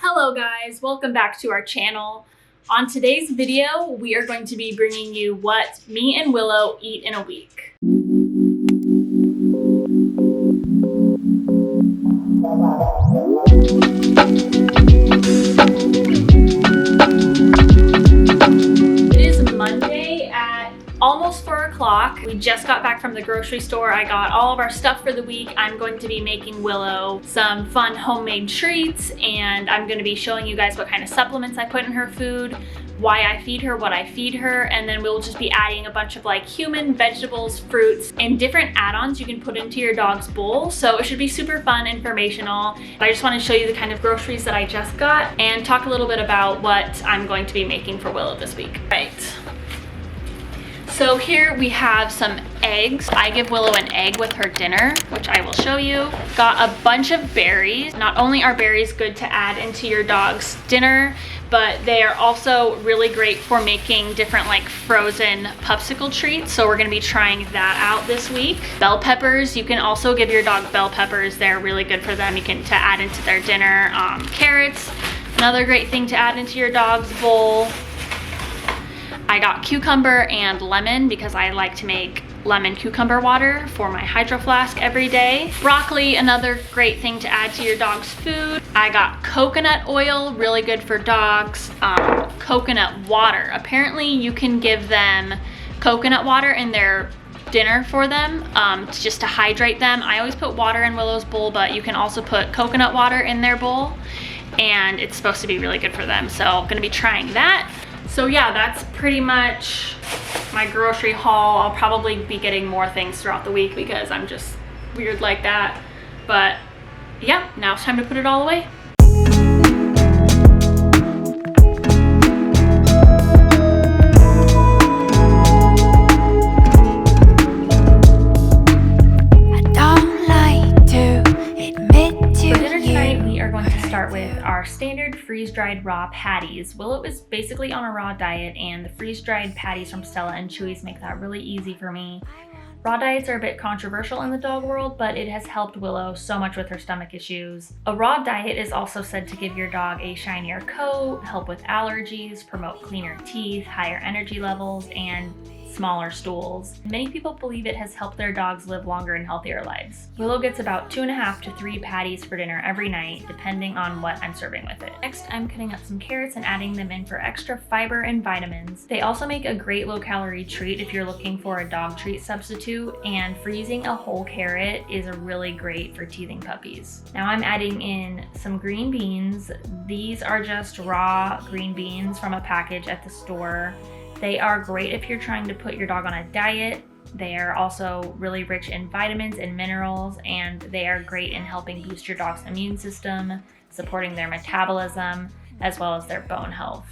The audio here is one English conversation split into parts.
Hello guys, welcome back to our channel. On today's video, we are going to be bringing you what me and Willow eat in a week. It is Monday at almost 4 o'clock. We just got back from the grocery store. I got all of our stuff for the week. I'm going to be making Willow some fun homemade treats, and I'm going to be showing you guys what kind of supplements I put in her food, why I feed her, what I feed her, and then we'll just be adding a bunch of like human vegetables, fruits, and different add-ons you can put into your dog's bowl. So it should be super fun, informational. I just want to show you the kind of groceries that I just got and talk a little bit about what I'm going to be making for Willow this week. Right. So here we have some eggs. I give Willow an egg with her dinner, which I will show you. Got a bunch of berries. Not only are berries good to add into your dog's dinner, but they are also really great for making different like frozen popsicle treats. So we're gonna be trying that out this week. Bell peppers, you can also give your dog bell peppers. They're really good for them. You can to add into their dinner. Carrots, another great thing to add into your dog's bowl. I got cucumber and lemon because I like to make lemon cucumber water for my hydro flask every day. Broccoli, another great thing to add to your dog's food. I got coconut oil, really good for dogs. Coconut water. Apparently you can give them coconut water in their dinner for them, just to hydrate them. I always put water in Willow's bowl, but you can also put coconut water in their bowl, and it's supposed to be really good for them. So I'm gonna be trying that. So yeah, that's pretty much my grocery haul. I'll probably be getting more things throughout the week because I'm just weird like that. But yeah, now it's time to put it all away. With our standard freeze-dried raw patties. Willow is basically on a raw diet, and the freeze-dried patties from Stella and Chewy's make that really easy for me. Raw diets are a bit controversial in the dog world, but it has helped Willow so much with her stomach issues. A raw diet is also said to give your dog a shinier coat, help with allergies, promote cleaner teeth, higher energy levels, and smaller stools. Many people believe it has helped their dogs live longer and healthier lives. Willow gets about 2.5 to 3 patties for dinner every night, depending on what I'm serving with it. Next, I'm cutting up some carrots and adding them in for extra fiber and vitamins. They also make a great low-calorie treat if you're looking for a dog treat substitute, and freezing a whole carrot is really great for teething puppies. Now I'm adding in some green beans. These are just raw green beans from a package at the store. They are great if you're trying to put your dog on a diet. They are also really rich in vitamins and minerals, and they are great in helping boost your dog's immune system, supporting their metabolism, as well as their bone health.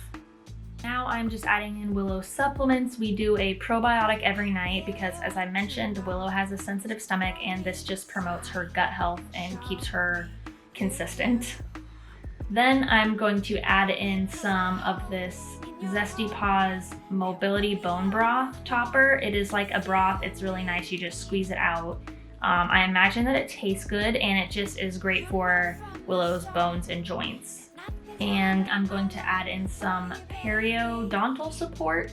Now I'm just adding in Willow's supplements. We do a probiotic every night because, as I mentioned, Willow has a sensitive stomach, and this just promotes her gut health and keeps her consistent. Then I'm going to add in some of this Zesty Paws Mobility Bone Broth Topper. It is like a broth. It's really nice. You just squeeze it out. I imagine that it tastes good, and it just is great for Willow's bones and joints. And I'm going to add in some periodontal support.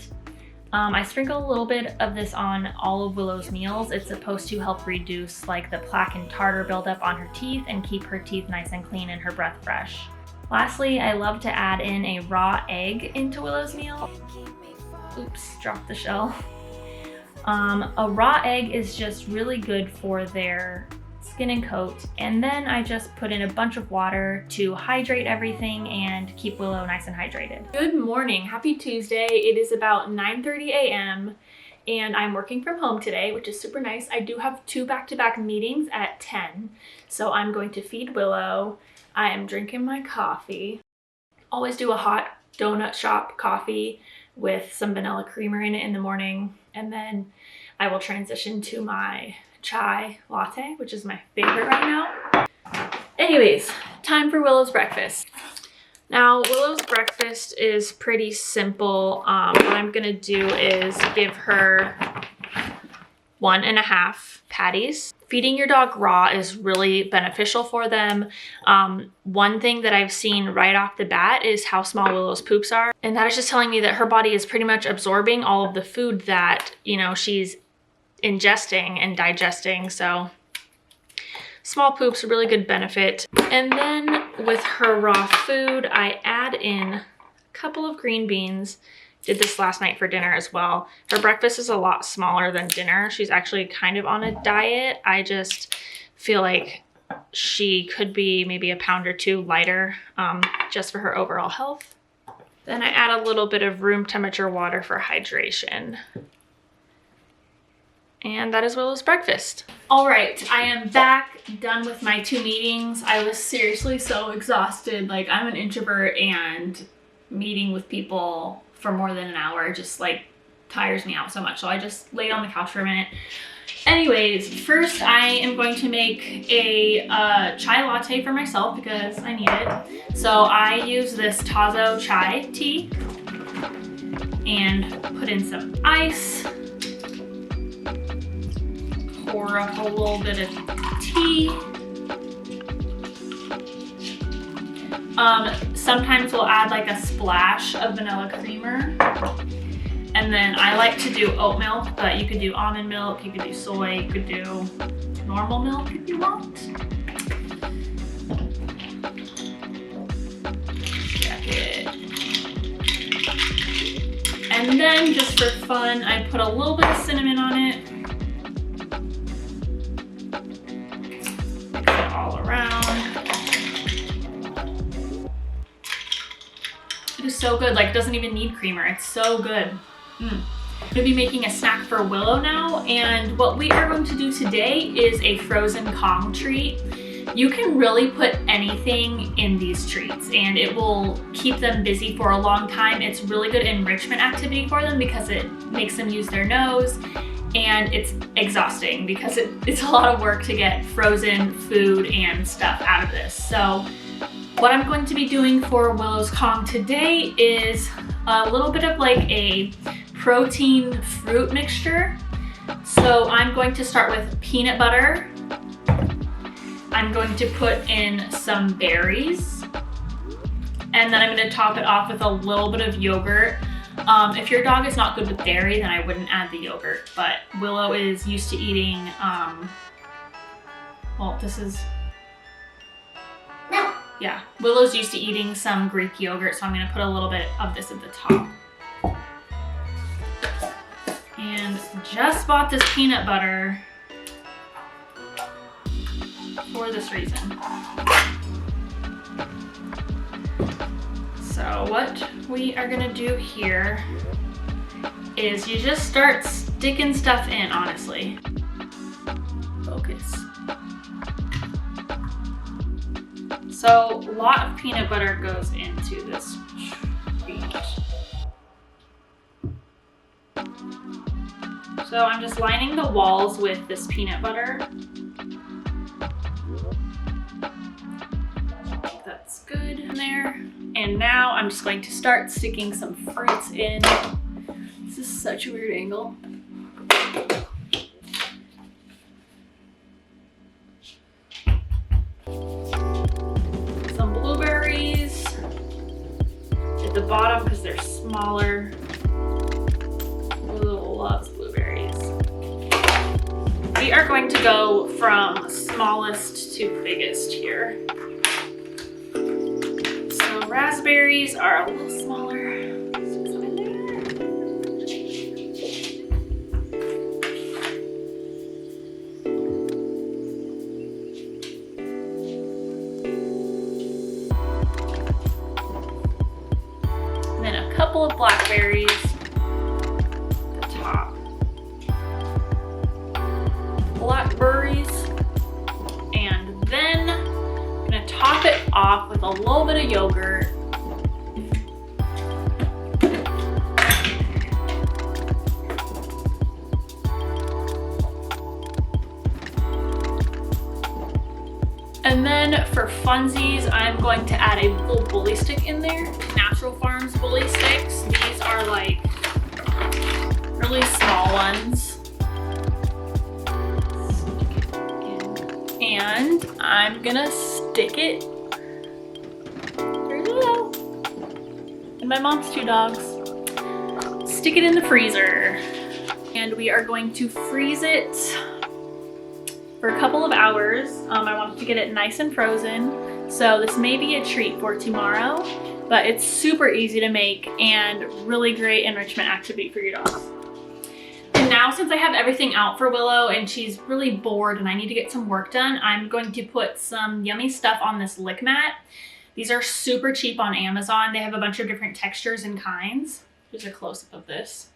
I sprinkle a little bit of this on all of Willow's meals. It's supposed to help reduce like the plaque and tartar buildup on her teeth and keep her teeth nice and clean and her breath fresh. Lastly, I love to add in a raw egg into Willow's meal. Oops, dropped the shell. A raw egg is just really good for their skin and coat. And then I just put in a bunch of water to hydrate everything and keep Willow nice and hydrated. Good morning, happy Tuesday. It is about 9:30 a.m. and I'm working from home today, which is super nice. I do have 2 back-to-back meetings at 10. So I'm going to feed Willow. I am drinking my coffee. Always do a hot donut shop coffee with some vanilla creamer in it in the morning. And then I will transition to my chai latte, which is my favorite right now. Anyways, time for Willow's breakfast. Now, Willow's breakfast is pretty simple. What I'm gonna do is give her 1.5 patties. Feeding your dog raw is really beneficial for them. One thing that I've seen right off the bat is how small Willow's poops are. And that is just telling me that her body is pretty much absorbing all of the food that, you know, she's ingesting and digesting. So small poops, a really good benefit. And then with her raw food, I add in a couple of green beans. Did this last night for dinner as well. Her breakfast is a lot smaller than dinner. She's actually kind of on a diet. I just feel like she could be maybe a pound or 2 lighter just for her overall health. Then I add a little bit of room temperature water for hydration. And that is Willow's breakfast. All right, I am back, done with my 2 meetings. I was seriously so exhausted. Like, I'm an introvert, and meeting with people for more than an hour just like tires me out so much. So I just laid on the couch for a minute. Anyways, first I am going to make a chai latte for myself because I need it. So I use this Tazo chai tea and put in some ice. Pour up a little bit of tea. Sometimes we'll add like a splash of vanilla creamer. And then I like to do oat milk, but you could do almond milk, you could do soy, you could do normal milk if you want. Check it. And then just for fun, I put a little bit of cinnamon on it. Mix it all around. It is so good, like it doesn't even need creamer. It's so good. I'm gonna be making a snack for Willow now, and what we are going to do today is a frozen Kong treat. You can really put anything in these treats and it will keep them busy for a long time. It's really good enrichment activity for them because it makes them use their nose, and it's exhausting because it's a lot of work to get frozen food and stuff out of this. So what I'm going to be doing for Willow's Kong today is a little bit of like a protein fruit mixture. So I'm going to start with peanut butter. I'm going to put in some berries. And then I'm going to top it off with a little bit of yogurt. If your dog is not good with dairy, then I wouldn't add the yogurt. But Willow is used to eating, yeah, Willow's used to eating some Greek yogurt, so I'm gonna put a little bit of this at the top. And just bought this peanut butter for this reason. So what we are gonna do here is you just start sticking stuff in, honestly. Focus. So a lot of peanut butter goes into this treat. So I'm just lining the walls with this peanut butter. That's good in there. And now I'm just going to start sticking some fruits in. This is such a weird angle. At the bottom because they're smaller. Willow loves blueberries. We are going to go from smallest to biggest here. So raspberries are a little smaller. Stick some in there. And then a couple of blackberries at the top. Blackberries. And then I'm gonna top it off with a little bit of yogurt. And then for funsies, I'm going to add a little bully stick in there. Natural Farms bully sticks. These are like really small ones. I'm gonna stick it. There's Willo. And my mom's 2 dogs. Stick it in the freezer. And we are going to freeze it for a couple of hours. I want to get it nice and frozen. So this may be a treat for tomorrow, but it's super easy to make and really great enrichment activity for your dogs. And now, since I have everything out for Willo and she's really bored and I need to get some work done, I'm going to put some yummy stuff on this lick mat. These are super cheap on Amazon. They have a bunch of different textures and kinds. Here's a close-up of this.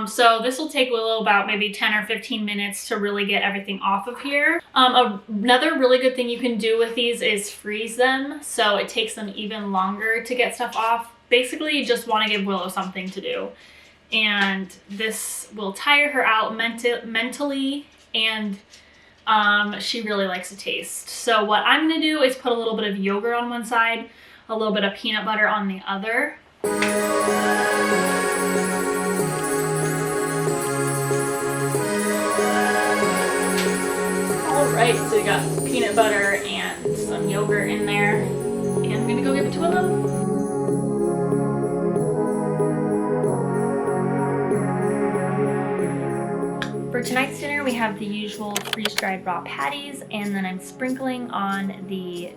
So this will take Willo about maybe 10 or 15 minutes to really get everything off of here. Another really good thing you can do with these is freeze them, so it takes them even longer to get stuff off. Basically, you just want to give Willo something to do. And this will tire her out mentally, and she really likes the taste. So what I'm going to do is put a little bit of yogurt on one side, a little bit of peanut butter on the other. Alright, so we got peanut butter and some yogurt in there, and I'm gonna go give it to Willo. For tonight's dinner, we have the usual freeze-dried raw patties, and then I'm sprinkling on the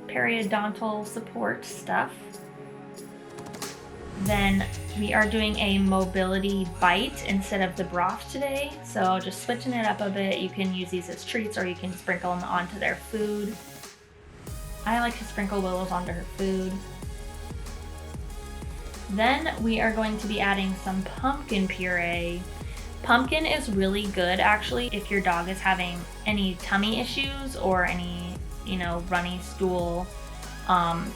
periodontal support stuff. Then we are doing a mobility bite instead of the broth today, so just switching it up a bit. You can use these as treats or you can sprinkle them onto their food. I like to sprinkle Willo's onto her food. Then we are going to be adding some pumpkin puree. Pumpkin is really good actually if your dog is having any tummy issues or any, runny stool.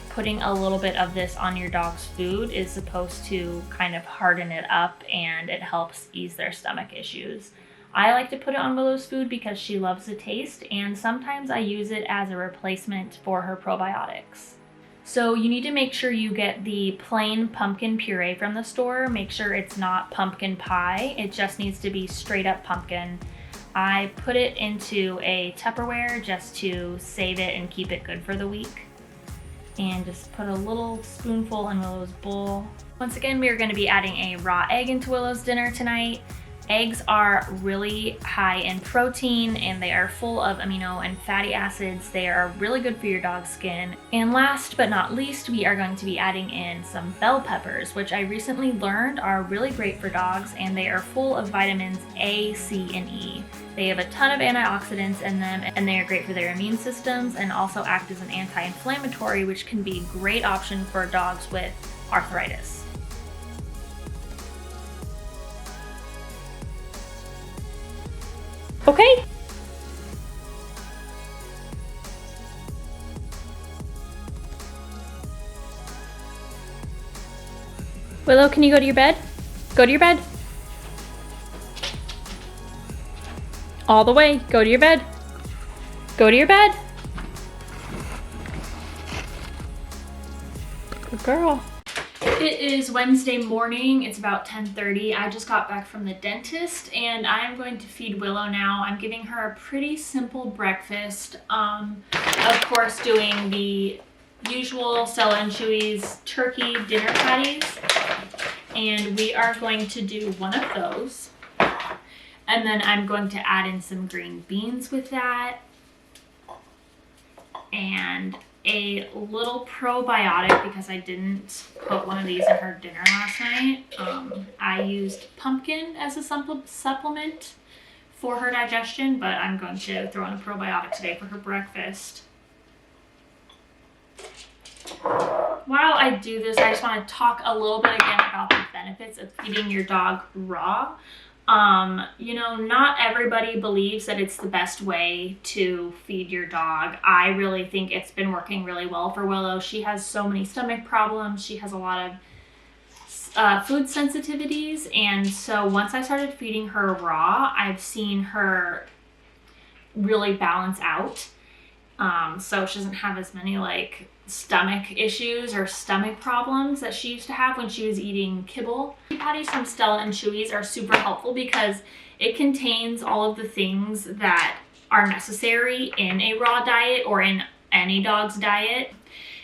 Putting a little bit of this on your dog's food is supposed to kind of harden it up, and it helps ease their stomach issues. I like to put it on Willo's food because she loves the taste, and sometimes I use it as a replacement for her probiotics. So you need to make sure you get the plain pumpkin puree from the store. Make sure it's not pumpkin pie. It just needs to be straight up pumpkin. I put it into a Tupperware just to save it and keep it good for the week. And just put a little spoonful in Willo's bowl. Once again, we are going to be adding a raw egg into Willo's dinner tonight. Eggs are really high in protein and they are full of amino and fatty acids. They are really good for your dog's skin. And last but not least, we are going to be adding in some bell peppers, which I recently learned are really great for dogs, and they are full of vitamins A, C, and E. They have a ton of antioxidants in them, and they are great for their immune systems and also act as an anti-inflammatory, which can be a great option for dogs with arthritis. Okay. Willo, can you go to your bed? Go to your bed. All the way. Go to your bed. Go to your bed. Good girl. It is Wednesday morning. It's about 10:30. I just got back from the dentist and I'm going to feed Willo now. I'm giving her a pretty simple breakfast. Of course, doing the usual Stella and Chewy's turkey dinner patties. And we are going to do one of those. And then I'm going to add in some green beans with that. And a little probiotic because I didn't put one of these in her dinner last night. I used pumpkin as a supplement for her digestion, but I'm going to throw in a probiotic today for her breakfast. While I do this, I just want to talk a little bit again about the benefits of feeding your dog raw. Not everybody believes that it's the best way to feed your dog. I really think it's been working really well for Willo. She has so many stomach problems. She has a lot of food sensitivities. And so once I started feeding her raw, I've seen her really balance out. So she doesn't have as many stomach issues or stomach problems that she used to have when she was eating kibble. Patties from Stella and Chewy's are super helpful because it contains all of the things that are necessary in a raw diet or in any dog's diet.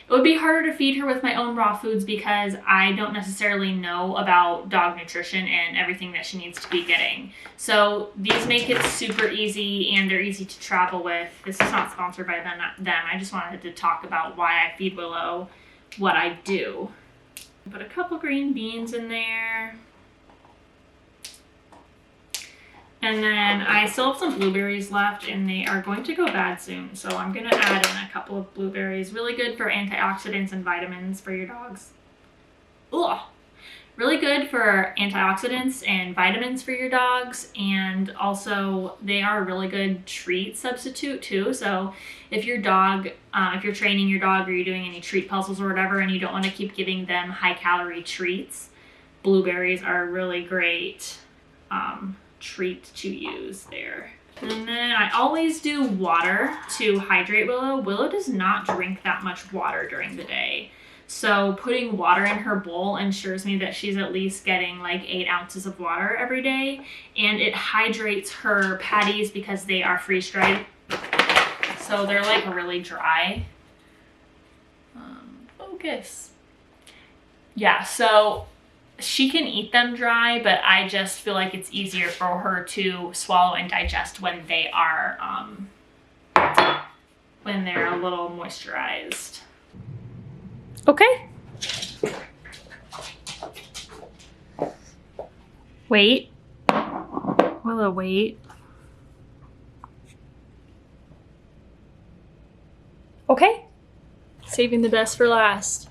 It would be harder to feed her with my own raw foods because I don't necessarily know about dog nutrition and everything that she needs to be getting. So these make it super easy and they're easy to travel with. This is not sponsored by them. I just wanted to talk about why I feed Willow what I do. Put a couple green beans in there. And then I still have some blueberries left and they are going to go bad soon. So I'm going to add in a couple of blueberries. Really good for antioxidants and vitamins for your dogs. Ugh. Really good for antioxidants and vitamins for your dogs. And also they are a really good treat substitute too. So if your dog, if you're training your dog or you're doing any treat puzzles or whatever and you don't want to keep giving them high calorie treats, blueberries are a really great treat to use there. And then I always do water to hydrate Willow. Willow does not drink that much water during the day. So putting water in her bowl ensures me that she's at least getting like 8 ounces of water every day. And it hydrates her patties because they are freeze dried. So they're like really dry. Focus. Yeah, so she can eat them dry, but I just feel like it's easier for her to swallow and digest when they are, when they're a little moisturized. Okay. Wait. Willow, wait. Okay. Saving the best for last.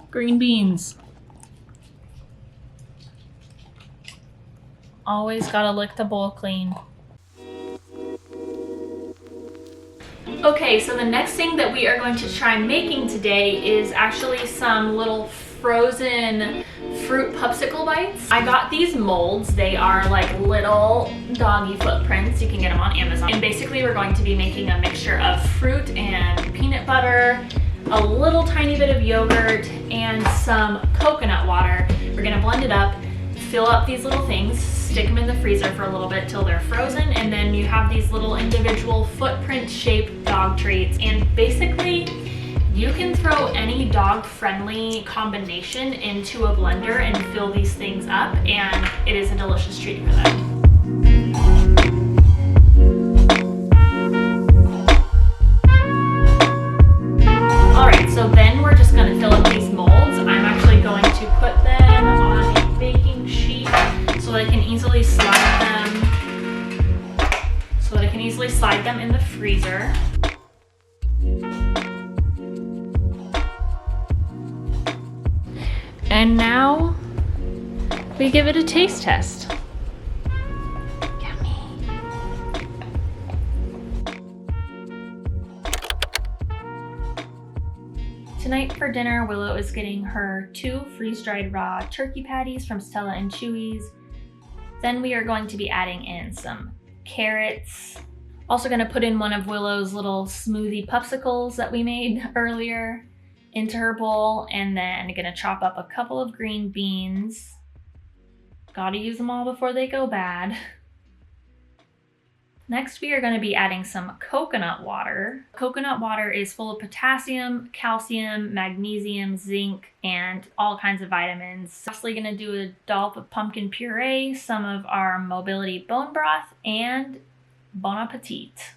Green beans. Always gotta lick the bowl clean. Okay, so the next thing that we are going to try making today is actually some little frozen fruit popsicle bites. I got these molds. They are like little doggy footprints. You can get them on Amazon. And basically we're going to be making a mixture of fruit and peanut butter, a little tiny bit of yogurt, and some coconut water. We're gonna blend it up, fill up these little things, stick them in the freezer for a little bit till they're frozen, and then you have these little individual footprint shaped dog treats. And basically you can throw any dog friendly combination into a blender and fill these things up, and it is a delicious treat for them. Alright, so then we're just going to fill up these molds. I'm actually going to put them on a baking sheet so that I can easily slide them in the freezer. And now we give it a taste test. Yummy. Tonight for dinner, Willow is getting her 2 freeze-dried raw turkey patties from Stella and Chewy's. Then we are going to be adding in some carrots. Also going to put in one of Willow's little smoothie popsicles that we made earlier into her bowl, and then gonna chop up a couple of green beans. Gotta use them all before they go bad. Next, we are going to be adding some coconut water. Coconut water is full of potassium, calcium, magnesium, zinc, and all kinds of vitamins. Lastly, going to do a dollop of pumpkin puree, some of our mobility bone broth, and bon appetit.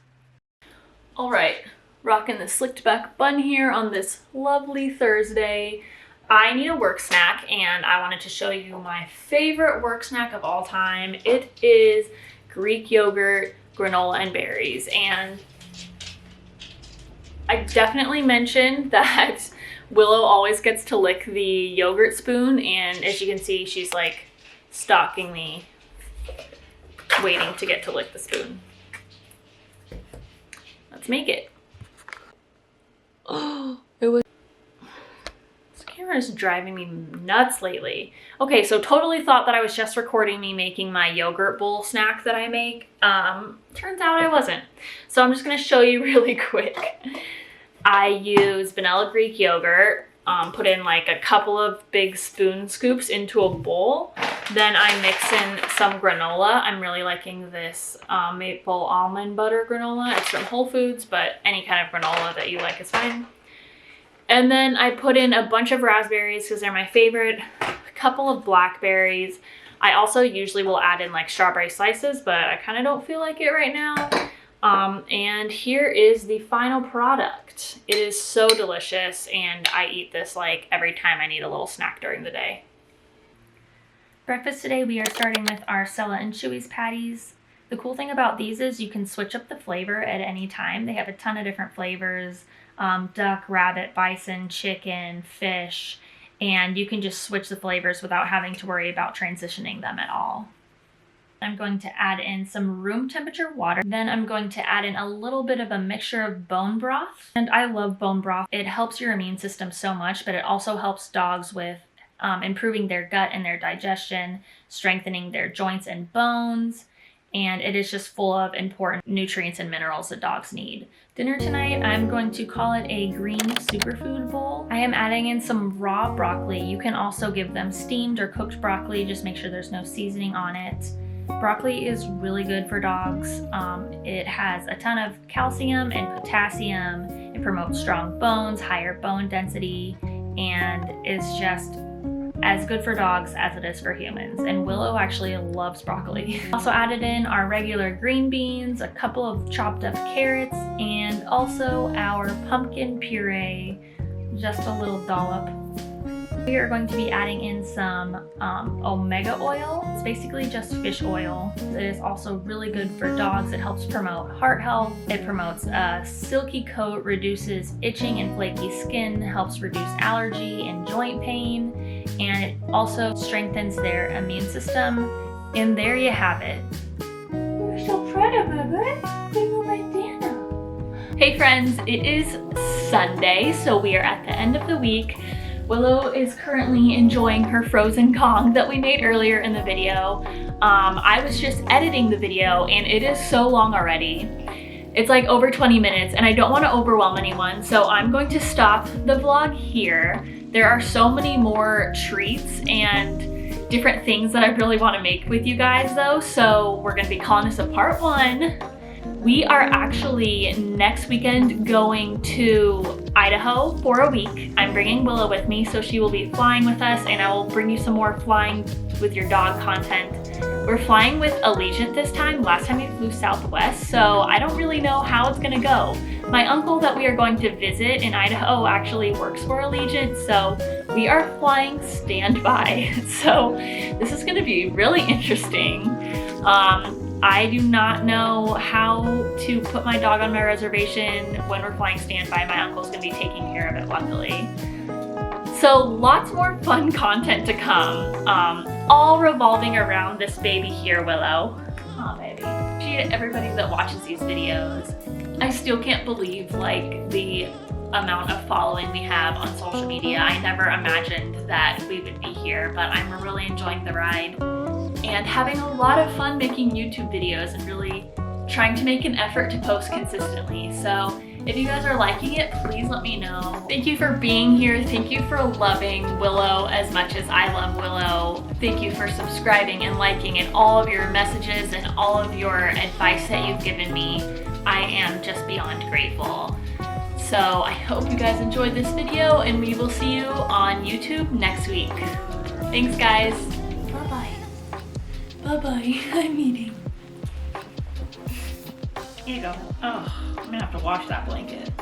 All right, rocking the slicked back bun here on this lovely Thursday. I need a work snack, and I wanted to show you my favorite work snack of all time. It is Greek yogurt, granola, and berries. And I definitely mentioned that Willow always gets to lick the yogurt spoon, and as you can see, she's like stalking me, waiting to get to lick the spoon. Let's make it. Oh, it was... This camera is driving me nuts lately. Okay, so totally thought that I was just recording me making my yogurt bowl snack that I make. Turns out I wasn't. So I'm just gonna show you really quick. I use vanilla Greek yogurt. put in like a couple of big spoon scoops into a bowl. Then I mix in some granola. I'm really liking this maple almond butter granola. It's from Whole Foods, but any kind of granola that you like is fine. And then I put in a bunch of raspberries because they're my favorite, a couple of blackberries. I also usually will add in like strawberry slices, but I kind of don't feel like it right now. And here is the final product. It is so delicious, and I eat this like every time I need a little snack during the day. Breakfast today, we are starting with our Stella and Chewy's patties. The cool thing about these is you can switch up the flavor at any time. They have a ton of different flavors, duck, rabbit, bison, chicken, fish, and you can just switch the flavors without having to worry about transitioning them at all. I'm going to add in some room temperature water. Then I'm going to add in a little bit of a mixture of bone broth. And I love bone broth. It helps your immune system so much, but it also helps dogs with improving their gut and their digestion, strengthening their joints and bones. And it is just full of important nutrients and minerals that dogs need. Dinner tonight, I'm going to call it a green superfood bowl. I am adding in some raw broccoli. You can also give them steamed or cooked broccoli. Just make sure there's no seasoning on it. Broccoli is really good for dogs. It has a ton of calcium and potassium. It promotes strong bones, higher bone density, and is just as good for dogs as it is for humans. And Willow actually loves broccoli. Also added in our regular green beans, a couple of chopped up carrots, and also our pumpkin puree, just a little dollop. We are going to be adding in some omega oil. It's basically just fish oil. It is also really good for dogs. It helps promote heart health. It promotes a silky coat, reduces itching and flaky skin, helps reduce allergy and joint pain, and it also strengthens their immune system. And there you have it. You're so pretty, baby. Bring my dinner. Hey friends, it is Sunday, so we are at the end of the week. Willow is currently enjoying her frozen Kong that we made earlier in the video. I was just editing the video and it is so long already. It's like over 20 minutes and I don't want to overwhelm anyone, so I'm going to stop the vlog here. There are so many more treats and different things that I really want to make with you guys though, so we're going to be calling this a part 1. We are actually next weekend going to Idaho for a week. I'm bringing Willow with me, so she will be flying with us, and I will bring you some more flying with your dog content. We're flying with Allegiant this time. Last time we flew Southwest, so I don't really know how it's gonna go. My uncle that we are going to visit in Idaho actually works for Allegiant, so we are flying standby. So this is gonna be really interesting. I do not know how to put my dog on my reservation when we're flying standby. My uncle's gonna be taking care of it, luckily. So lots more fun content to come, all revolving around this baby here, Willow. Aw, baby. Everybody that watches these videos, I still can't believe like the amount of following we have on social media. I never imagined that we would be here, but I'm really enjoying the ride and having a lot of fun making YouTube videos and really trying to make an effort to post consistently. So if you guys are liking it, please let me know. Thank you for being here. Thank you for loving Willow as much as I love Willow. Thank you for subscribing and liking and all of your messages and all of your advice that you've given me. I am just beyond grateful. So I hope you guys enjoyed this video and we will see you on YouTube next week. Thanks guys. Bye-bye. Bye-bye. I'm eating. Here you go. Oh, I'm gonna have to wash that blanket.